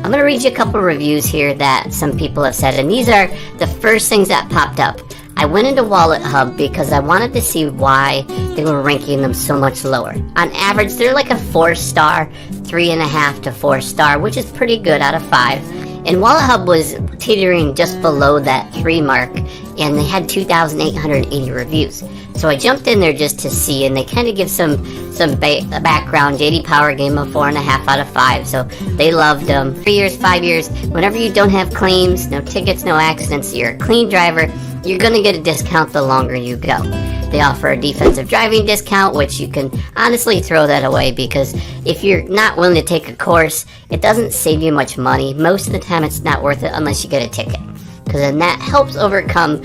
I'm going to read you a couple reviews here that some people have said, and these are the first things that popped up. I went into Wallet Hub because I wanted to see why they were ranking them so much lower. On average, they're like a 4-star, 3.5 to 4-star, which is pretty good out of 5. And Wallet Hub was teetering just below that 3 mark, and they had 2,880 reviews. So I jumped in there just to see, and they kind of give some background. JD Power gave them a 4.5 out of 5, so they loved them. 3 years, 5 years, whenever you don't have claims, no tickets, no accidents, you're a clean driver, you're going to get a discount the longer you go. They offer a defensive driving discount, which you can honestly throw that away, because if you're not willing to take a course, it doesn't save you much money. Most of the time it's not worth it unless you get a ticket, because then that helps overcome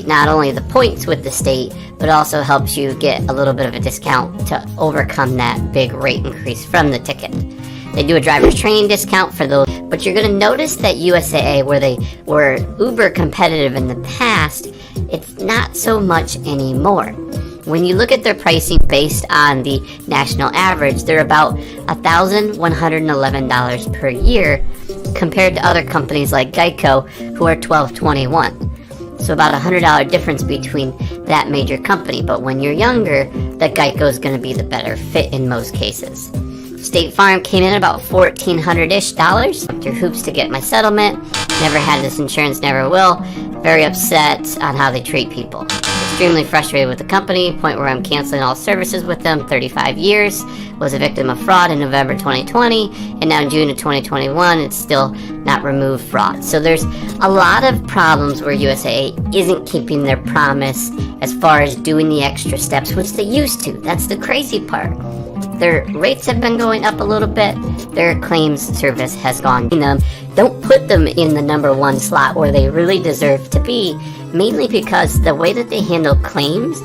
not only the points with the state, but also helps you get a little bit of a discount to overcome that big rate increase from the ticket. They do a driver's training discount for those, but you're going to notice that USAA, where they were uber competitive in the past, it's not so much anymore. When you look at their pricing based on the national average, they're about $1,111 per year compared to other companies like Geico, who are $1,221. So about $100 difference between that major company. But when you're younger, the Geico is going to be the better fit in most cases. State Farm came in about $1,400-ish. Went through hoops to get my settlement. Never had this insurance, never will. Very upset on how they treat people. Extremely frustrated with the company, point where I'm canceling all services with them. 35 years. Was a victim of fraud in November 2020, and now in June of 2021, it's still not removed fraud. So there's a lot of problems where USAA isn't keeping their promise as far as doing the extra steps, which they used to. That's the crazy part. Their rates have been going up a little bit. Their claims service has gone down. Don't put them in the #1 slot where they really deserve to be, mainly because the way that they handle claims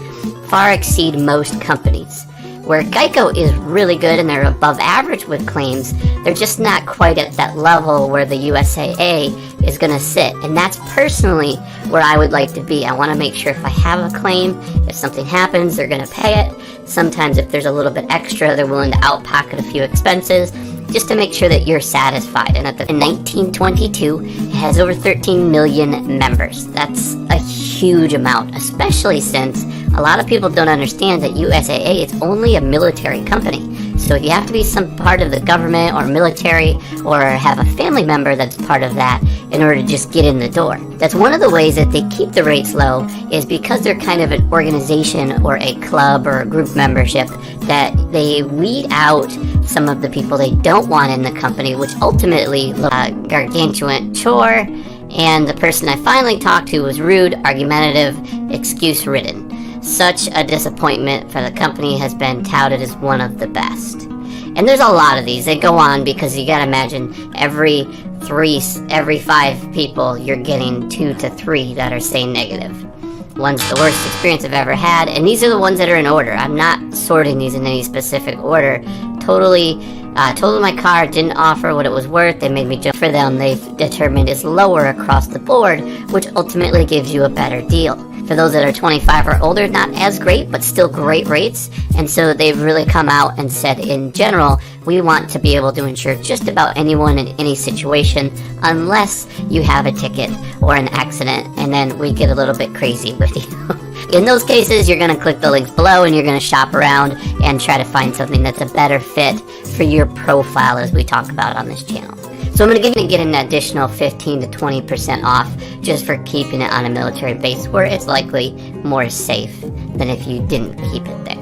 far exceed most companies. Where Geico is really good and they're above average with claims, they're just not quite at that level where the USAA is going to sit. And that's personally where I would like to be. I want to make sure if I have a claim, if something happens, they're going to pay it. Sometimes if there's a little bit extra, they're willing to out-pocket a few expenses just to make sure that you're satisfied. And in 1922, it has over 13 million members. That's a huge amount, especially since a lot of people don't understand that USAA is only a military company. So you have to be some part of the government or military or have a family member that's part of that in order to just get in the door. That's one of the ways that they keep the rates low, is because they're kind of an organization or a club or a group membership, that they weed out some of the people they don't want in the company, which ultimately looks like a gargantuan chore. And the person I finally talked to was rude, argumentative, excuse-ridden. Such a disappointment, for the company has been touted as one of the best. And there's a lot of these. They go on because you gotta imagine every 5 people, you're getting 2 to 3 that are saying negative. One's the worst experience I've ever had, and these are the ones that are in order. I'm not sorting these in any specific order. Totally totaled my car, didn't offer what it was worth. They made me jump for them. They've determined is lower across the board, which ultimately gives you a better deal. For those that are 25 or older, not as great, but still great rates. And so they've really come out and said, in general, we want to be able to insure just about anyone in any situation, unless you have a ticket or an accident, and then we get a little bit crazy with you. In those cases, you're going to click the links below and you're going to shop around and try to find something that's a better fit for your profile, as we talk about on this channel. So I'm going to get an additional 15 to 20% off just for keeping it on a military base, where it's likely more safe than if you didn't keep it there.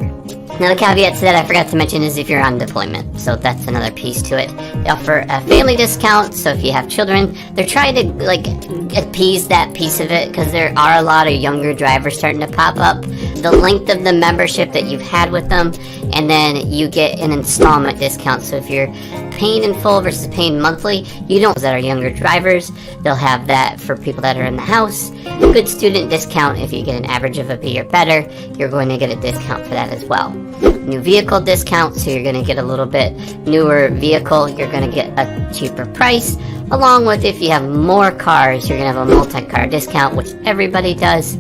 Now, the caveat to that I forgot to mention is if you're on deployment, so that's another piece to it. They offer a family discount, so if you have children, they're trying to appease that piece of it, because there are a lot of younger drivers starting to pop up. The length of the membership that you've had with them, and then you get an installment discount. So if you're paying in full versus paying monthly, you don't. That are younger drivers, they'll have that for people that are in the house. A good student discount. If you get an average of a B or better, you're going to get a discount for that as well. New vehicle discount, so you're going to get a little bit newer vehicle, you're going to get a cheaper price. Along with, if you have more cars, you're going to have a multi-car discount, which everybody does.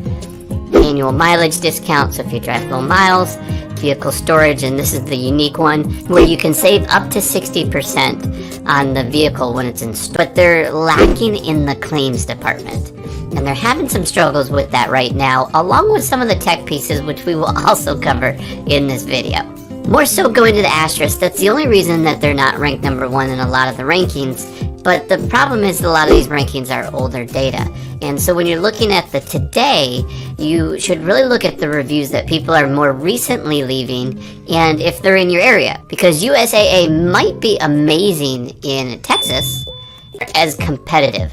Annual mileage discount, so if you drive low miles, vehicle storage, and this is the unique one, where you can save up to 60% on the vehicle when it's installed. But they're lacking in the claims department. And they're having some struggles with that right now, along with some of the tech pieces, which we will also cover in this video. More so going to the asterisk, that's the only reason that they're not ranked number one in a lot of the rankings. But the problem is a lot of these rankings are older data. And so when you're looking at the today, you should really look at the reviews that people are more recently leaving and if they're in your area. Because USAA might be amazing in Texas as competitive.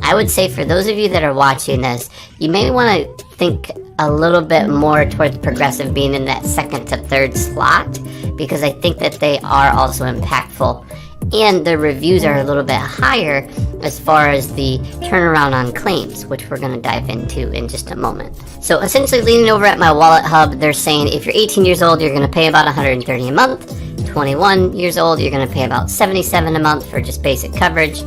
I would say for those of you that are watching this, you may want to think a little bit more towards Progressive being in that second to third slot, because I think that they are also impactful. And the reviews are a little bit higher as far as the turnaround on claims, which we're going to dive into in just a moment. So essentially, leaning over at my Wallet Hub, they're saying if you're 18 years old, you're going to pay about $130 a month. 21 years old, you're going to pay about $77 a month for just basic coverage.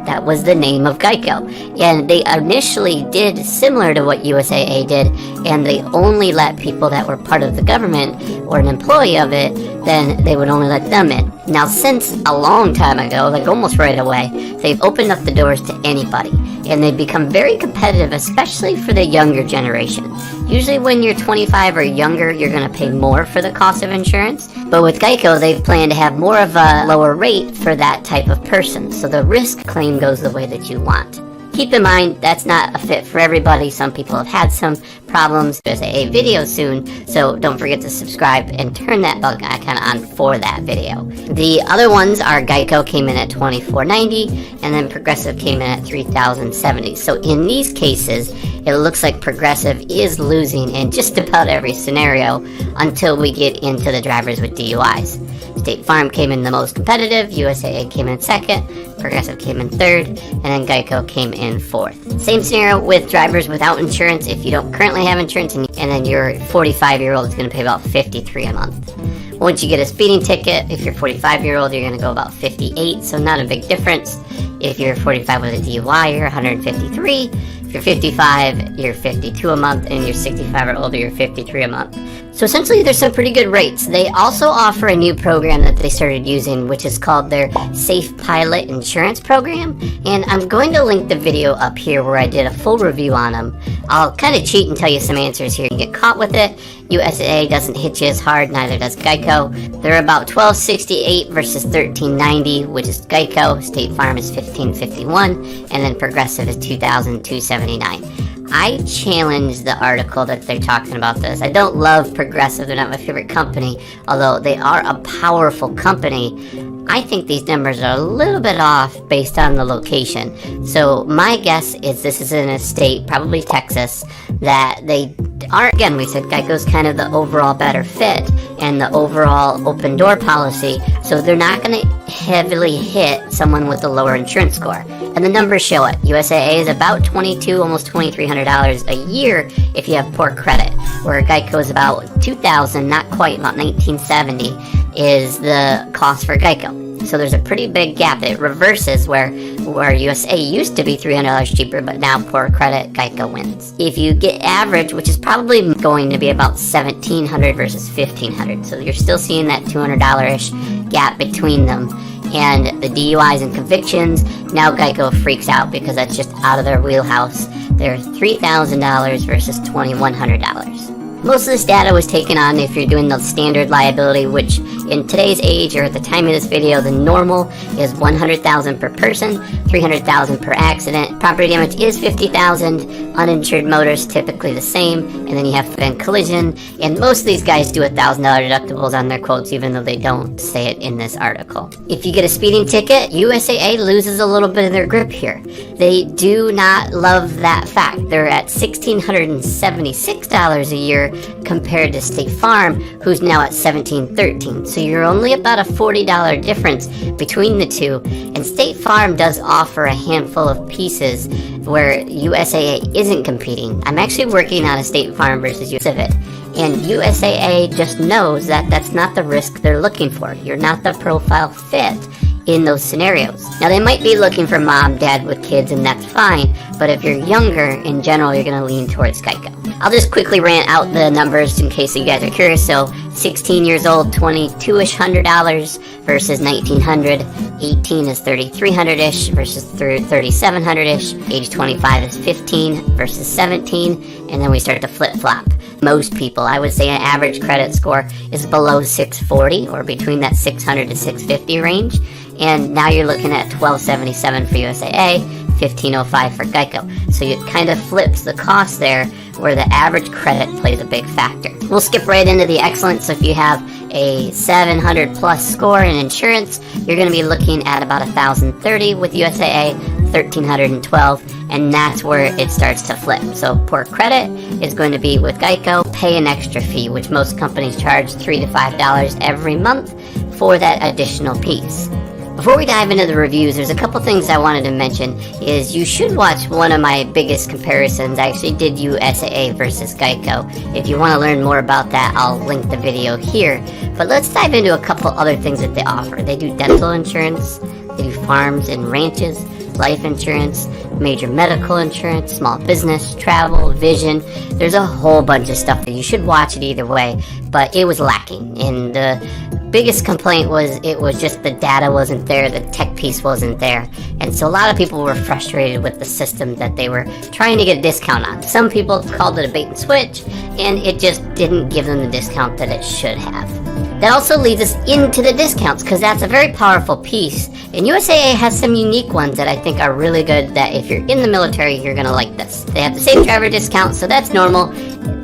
That was the name of Geico. And they initially did similar to what USAA did, and they only let people that were part of the government or an employee of it, then they would only let them in. Now, since a long time ago, like almost right away, they've opened up the doors to anybody. And they've become very competitive, especially for the younger generation. Usually when you're 25 or younger, you're going to pay more for the cost of insurance. But with Geico, they've planned to have more of a lower rate for that type of person. So the risk claim goes the way that you want. Keep in mind, that's not a fit for everybody. Some people have had some problems. There's a video soon, so don't forget to subscribe and turn that bell icon on for that video. The other ones are Geico came in at $24.90, and then Progressive came in at $3,070. So in these cases, it looks like Progressive is losing in just about every scenario until we get into the drivers with DUIs. State Farm came in the most competitive, USAA came in second, Progressive came in third, and then Geico came in fourth. Same scenario with drivers without insurance. If you don't currently have insurance and then your 45-year-old is going to pay about $53 a month. Once you get a speeding ticket, if you're 45-year-old, you're going to go about $58, so not a big difference. If you're 45 with a DUI, you're $153. If you're 55, you're $52 a month, and you're 65 or older, you're $53 a month. So essentially, there's some pretty good rates. They also offer a new program that they started using, which is called their Safe Pilot Insurance Program. And I'm going to link the video up here where I did a full review on them. I'll kind of cheat and tell you some answers here. You get caught with it. USAA doesn't hit you as hard, neither does Geico. They're about $12.68 versus $13.90, which is Geico. State Farm is $15.51, and then Progressive is $2,279. I challenge the article that they're talking about this. I don't love Progressive. They're not my favorite company, although they are a powerful company. I think these numbers are a little bit off based on the location. So my guess is this is in a state, probably Texas, that they are, again, we said Geico's kind of the overall better fit and the overall open door policy. So they're not going to heavily hit someone with a lower insurance score. And the numbers show it. USAA is about $2,200, almost $2,300 a year if you have poor credit, where Geico is about $2,000, not quite, about $1,970 is the cost for Geico. So there's a pretty big gap. It reverses where USAA used to be $300 cheaper, but now poor credit, Geico wins. If you get average, which is probably going to be about $1,700 versus $1,500, so you're still seeing that $200-ish gap between them. And the DUIs and convictions, now Geico freaks out because that's just out of their wheelhouse. They're $3,000 versus $2,100. Most of this data was taken on if you're doing the standard liability, which in today's age or at the time of this video, the normal is $100,000 per person, $300,000 per accident. Property damage is $50,000. Uninsured motorists typically the same, and then you have collision. And most of these guys do $1,000 deductibles on their quotes, even though they don't say it in this article. If you get a speeding ticket, USAA loses a little bit of their grip here. They do not love that fact. They're at $1,676 a year compared to State Farm, who's now at $1,713. So you're only about a $40 difference between the two. And State Farm does offer a handful of pieces where USAA isn't competing. I'm actually working on a State Farm versus Civic, and USAA just knows that that's not the risk they're looking for. You're not the profile fit in those scenarios. Now, they might be looking for mom, dad with kids, and that's fine, but if you're younger, in general, you're going to lean towards Geico. I'll just quickly rant out the numbers in case you guys are curious. So 16 years old, $2,200-ish versus $1,900. 18 is $3,300-ish versus $3,700-ish. Age 25 is 15 versus 17. And then we start to flip-flop. Most people, I would say an average credit score is below 640 or between that 600 to 650 range. And now you're looking at $1,277 for USAA, $1,505 for Geico. So it kind of flips the cost there, where the average credit plays a big factor. We'll skip right into the excellence. So if you have a 700 plus score in insurance, you're going to be looking at about $1,030 with USAA, $1,312, and that's where it starts to flip. So poor credit is going to be with Geico. Pay an extra fee, which most companies charge $3 to $5 every month for that additional piece. Before we dive into the reviews, there's a couple things I wanted to mention. Is you should watch one of my biggest comparisons. I actually did USAA versus Geico. If you want to learn more about that, I'll link the video here. But let's dive into a couple other things that they offer. They do dental insurance, they do farms and ranches, life insurance, major medical insurance, small business, travel, vision. There's a whole bunch of stuff that you should watch it either way, but it was lacking. And the biggest complaint was it was just the data wasn't there, the tech piece wasn't there. And so a lot of people were frustrated with the system that they were trying to get a discount on. Some people called it a bait and switch, and it just didn't give them the discount that it should have. That also leads us into the discounts, because that's a very powerful piece. And USAA has some unique ones that I think are really good, that if you're in the military, you're going to like this. They have the safe driver discount, so that's normal.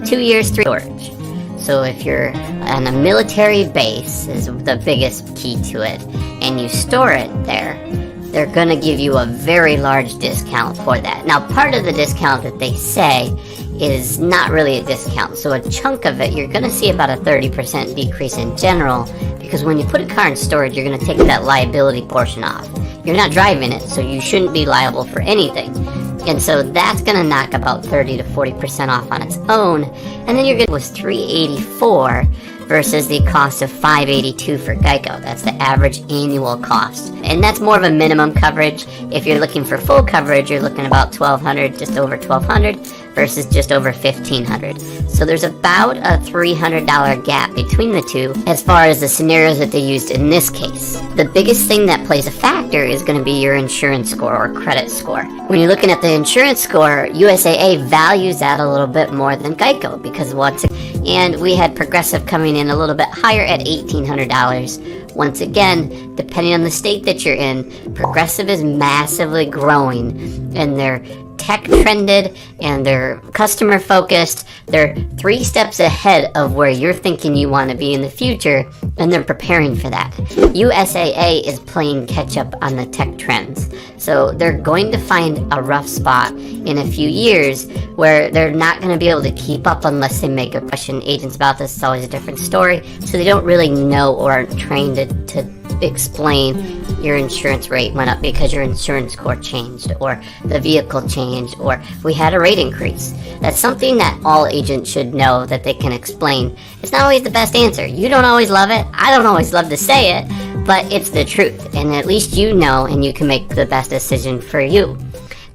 2 years, 3 storage. So if you're on a military base, is the biggest key to it, and you store it there, they're going to give you a very large discount for that. Now, part of the discount that they say is not really a discount. So a chunk of it, you're going to see about a 30% decrease in general, because when you put a car in storage, you're going to take that liability portion off. You're not driving it, so you shouldn't be liable for anything. And so that's going to knock about 30 to 40% off on its own. And then you're good with $384 versus the cost of $582 for Geico. That's the average annual cost. And that's more of a minimum coverage. If you're looking for full coverage, you're looking about $1,200, just over $1,200 versus just over $1,500. So there's about a $300 gap between the two as far as the scenarios that they used in this case. The biggest thing that plays a factor is going to be your insurance score or credit score. When you're looking at the insurance score, USAA values that a little bit more than Geico, because and we had Progressive coming in a little bit higher at $1,800. Once again, depending on the state that you're in, Progressive is massively growing, and they're tech trended and they're customer focused. They're 3 steps ahead of where you're thinking you want to be in the future, and they're preparing for that. USAA is playing catch up on the tech trends. So they're going to find a rough spot in a few years where they're not going to be able to keep up unless they make a question agents about this. It's always a different story. So they don't really know or aren't trained to explain your insurance rate went up because your insurance score changed, or the vehicle changed, or we had a rate increase. That's something that all agents should know, that they can explain. It's not always the best answer. You don't always love it. I don't always love to say it, but it's the truth. And at least you know, and you can make the best decision for you.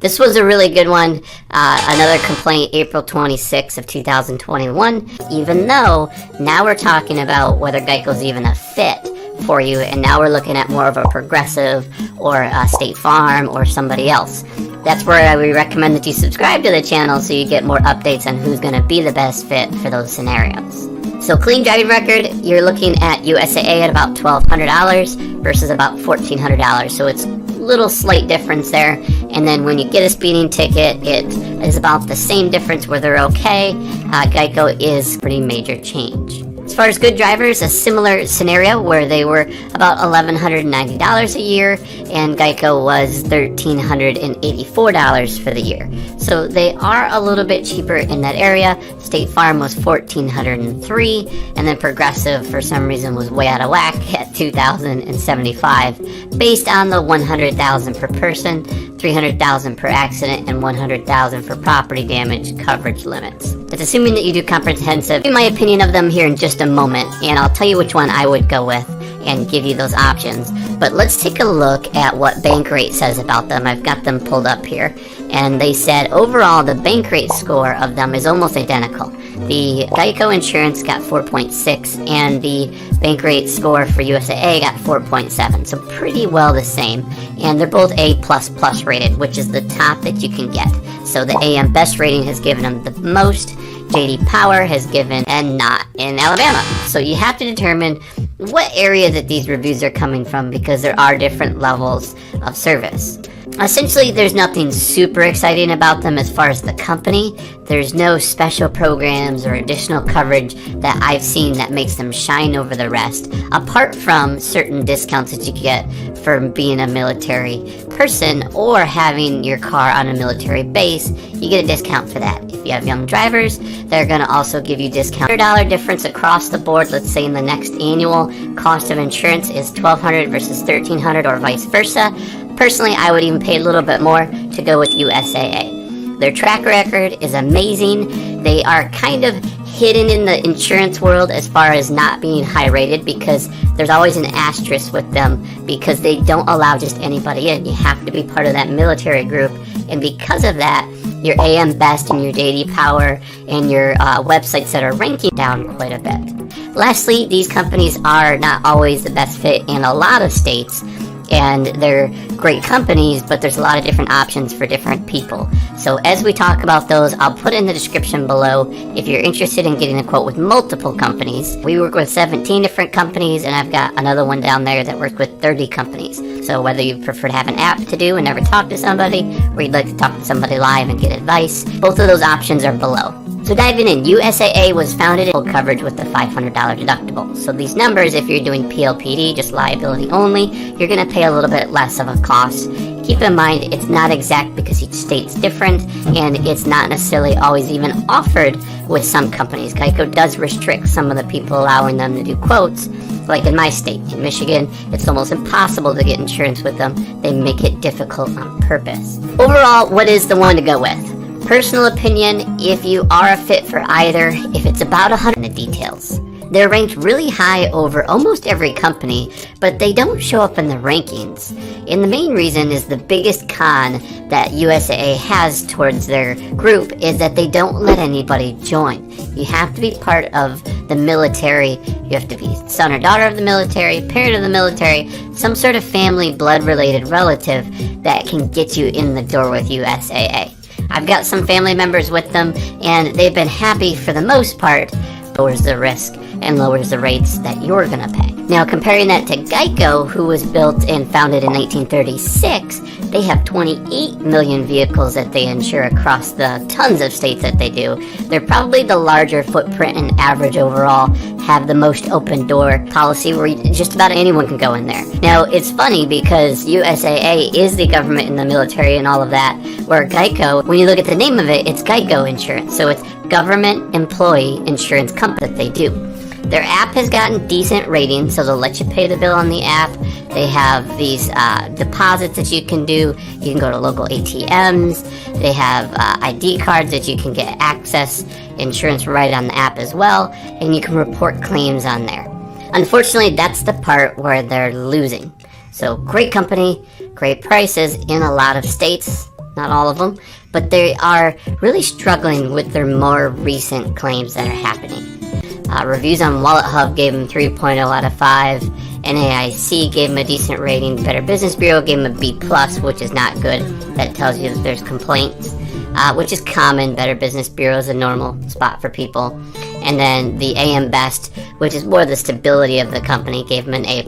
This was a really good one. Another complaint, April 26th of 2021. Even though now we're talking about whether Geico's even a fit for you, and now we're looking at more of a Progressive or a State Farm or somebody else. That's where we recommend that you subscribe to the channel so you get more updates on who's going to be the best fit for those scenarios. So clean driving record, you're looking at USAA at about $1,200 versus about $1,400. So it's a little slight difference there. And then when you get a speeding ticket, it is about the same difference where they're okay. Geico is pretty major change. As far as good drivers, a similar scenario where they were about $1,190 a year, and Geico was $1,384 for the year. So they are a little bit cheaper in that area. State Farm was $1,403, and then Progressive, for some reason, was way out of whack at $2,075, based on the $100,000 per person, $300,000 per accident, and $100,000 for property damage coverage limits. It's assuming that you do comprehensive. Give me my opinion of them here in just a moment, and I'll tell you which one I would go with. and give you those options. But let's take a look at what Bankrate says about them. I've got them pulled up here, and they said overall the Bankrate score of them is almost identical. The Geico Insurance got 4.6 and the Bankrate score for USAA got 4.7, so pretty well the same. And they're both A++ rated, which is the top that you can get. So the AM Best rating has given them the most, JD Power has given, and not in Alabama. So you have to determine what area that these reviews are coming from, because there are different levels of service. Essentially, there's nothing super exciting about them as far as the company. There's no special programs or additional coverage that I've seen that makes them shine over the rest, apart from certain discounts that you get from being a military person or having your car on a military base. You get a discount for that. If you have young drivers, they're going to also give you discount. $100 difference across the board. Let's say in the next annual cost of insurance is $1,200 versus $1,300 or vice versa. Personally, I would even pay a little bit more to go with USAA. Their track record is amazing. They are kind of hidden in the insurance world as far as not being high rated, because there's always an asterisk with them because they don't allow just anybody in. You have to be part of that military group, and because of that, your AM Best and your JD Power and your websites that are ranking down quite a bit. Lastly, these companies are not always the best fit in a lot of states, and they're great companies, but there's a lot of different options for different people. So as we talk about those, I'll put in the description below if you're interested in getting a quote with multiple companies. We work with 17 different companies, and I've got another one down there that works with 30 companies. So whether you prefer to have an app to do and never talk to somebody, or you'd like to talk to somebody live and get advice, both of those options are below. So diving in, USAA was founded in full coverage with the $500 deductible. So these numbers, if you're doing PLPD, just liability only, you're going to pay a little bit less of a cost. Keep in mind, it's not exact because each state's different, and it's not necessarily always even offered with some companies. Geico does restrict some of the people allowing them to do quotes. Like in my state, in Michigan, it's almost impossible to get insurance with them. They make it difficult on purpose. Overall, what is the one to go with? Personal opinion, if you are a fit for either, if it's about 100 in the details. They're ranked really high over almost every company, but they don't show up in the rankings. And the main reason is the biggest con that USAA has towards their group is that they don't let anybody join. You have to be part of the military, you have to be son or daughter of the military, parent of the military, some sort of family blood-related relative that can get you in the door with USAA. I've got some family members with them, and they've been happy for the most part. Lowers the risk and lowers the rates that you're going to pay. Now, comparing that to Geico, who was built and founded in 1936, they have 28 million vehicles that they insure across the tons of states that they do. They're probably the larger footprint and average overall, have the most open door policy where just about anyone can go in there. Now, it's funny because USAA is the government and the military and all of that, where Geico, when you look at the name of it, it's Geico Insurance. So it's government employee insurance company that they do. Their app has gotten decent ratings, so they'll let you pay the bill on the app. They have these deposits that you can do. You can go to local ATMs. They have ID cards that you can get access insurance right on the app as well, and you can report claims on there. Unfortunately, that's the part where they're losing. So great company, great prices in a lot of states, not all of them, but they are really struggling with their more recent claims that are happening. Reviews on Wallet Hub gave them 3.0 out of 5. NAIC gave them a decent rating. Better Business Bureau gave them a B+, which is not good. That tells you that there's complaints, which is common. Better Business Bureau is a normal spot for people. And then the AM Best, which is more the stability of the company, gave them an A++,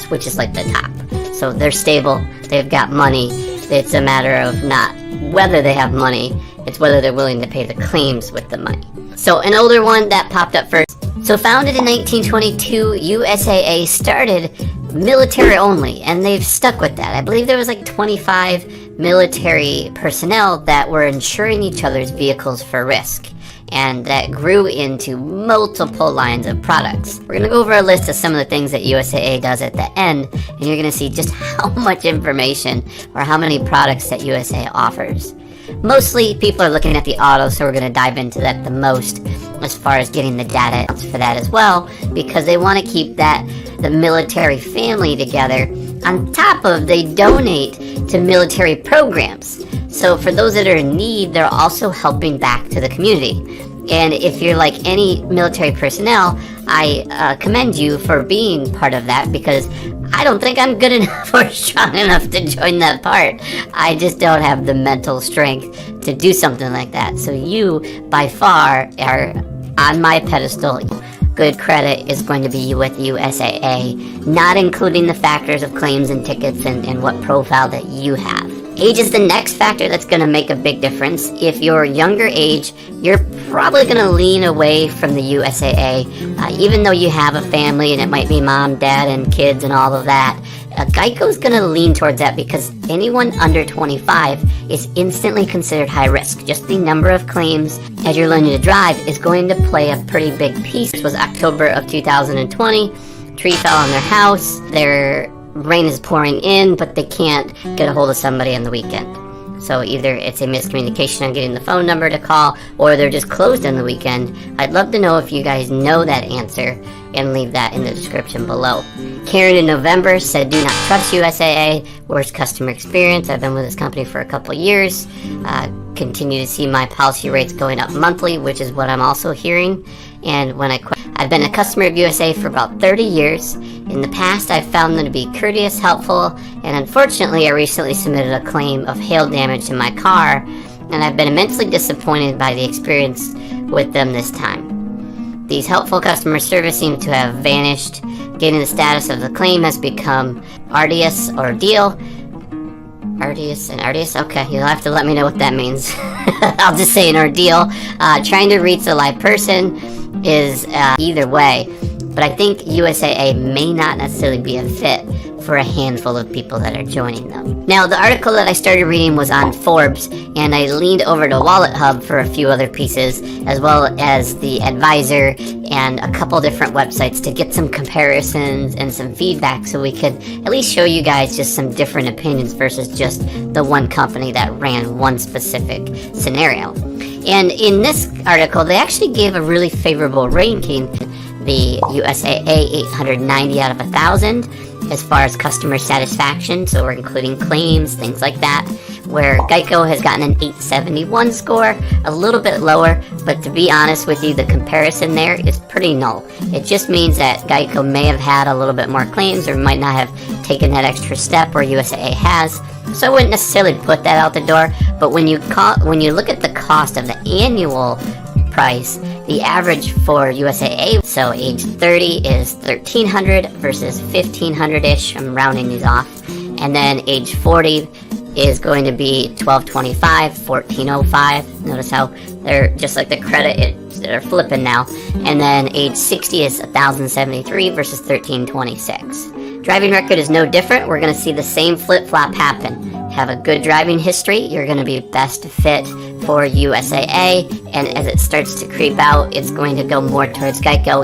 which is like the top. So they're stable. They've got money. It's a matter of not whether they have money, it's whether they're willing to pay the claims with the money. So an older one that popped up first. So founded in 1922, USAA started military only, and they've stuck with that. I believe there was like 25 military personnel that were insuring each other's vehicles for risk, and that grew into multiple lines of products. We're going to go over a list of some of the things that USAA does at the end, and you're going to see just how much information or how many products that USAA offers. Mostly people are looking at the auto, so we're going to dive into that the most. as far as getting the data for that as well, because they want to keep the military family together. On top of, they donate to military programs. So for those that are in need, they're also helping back to the community. And if you're like any military personnel, I commend you for being part of that, because I don't think I'm good enough or strong enough to join that part. I just don't have the mental strength to do something like that. So you, by far, are on my pedestal. Good credit is going to be with USAA, not including the factors of claims and tickets and what profile that you have. Age is the next factor that's going to make a big difference. If you're younger age, you're probably going to lean away from the USAA, even though you have a family and it might be mom, dad, and kids and all of that. Geico's going to lean towards that because anyone under 25 is instantly considered high risk. Just the number of claims as you're learning to drive is going to play a pretty big piece. This was October of 2020. Tree fell on their house. Their rain is pouring in, but they can't get a hold of somebody on the weekend. So either it's a miscommunication on getting the phone number to call, or they're just closed on the weekend. I'd love to know if you guys know that answer, and leave that in the description below. Karen in November said, do not trust USAA, worst customer experience. I've been with this company for a couple years. Continue to see my policy rates going up monthly, which is what I'm also hearing. And when I've been a customer of USAA for about 30 years. In the past, I've found them to be courteous, helpful, and unfortunately, I recently submitted a claim of hail damage to my car, and I've been immensely disappointed by the experience with them this time. These helpful customer service seem to have vanished. Getting the status of the claim has become arduous ordeal. Arduous and arduous? Okay, you'll have to let me know what that means. I'll just say an ordeal. Trying to reach a live person is either way, but I think USAA may not necessarily be a fit for a handful of people that are joining them. Now, the article that I started reading was on Forbes, and I leaned over to Wallet Hub for a few other pieces, as well as the Advisor and a couple different websites to get some comparisons and some feedback, so we could at least show you guys just some different opinions versus just the one company that ran one specific scenario. And in this article, they actually gave a really favorable ranking, the USAA 890 out of 1,000, as far as customer satisfaction, so we're including claims, things like that, where Geico has gotten an 871 score, a little bit lower, but to be honest with you, the comparison there is pretty null. It just means that Geico may have had a little bit more claims or might not have taken that extra step where USAA has. So I wouldn't necessarily put that out the door, but when you look at the cost of the annual price, the average for USAA, so age 30 is $1,300 versus $1,500-ish. I'm rounding these off. And then age 40 is going to be $1,225, $1,405. Notice how they're just like the credit, they're flipping now. And then age 60 is $1,073 versus $1,326. Driving record is no different. We're going to see the same flip-flop happen. Have a good driving history, you're going to be best fit for USAA, and as it starts to creep out, it's going to go more towards Geico.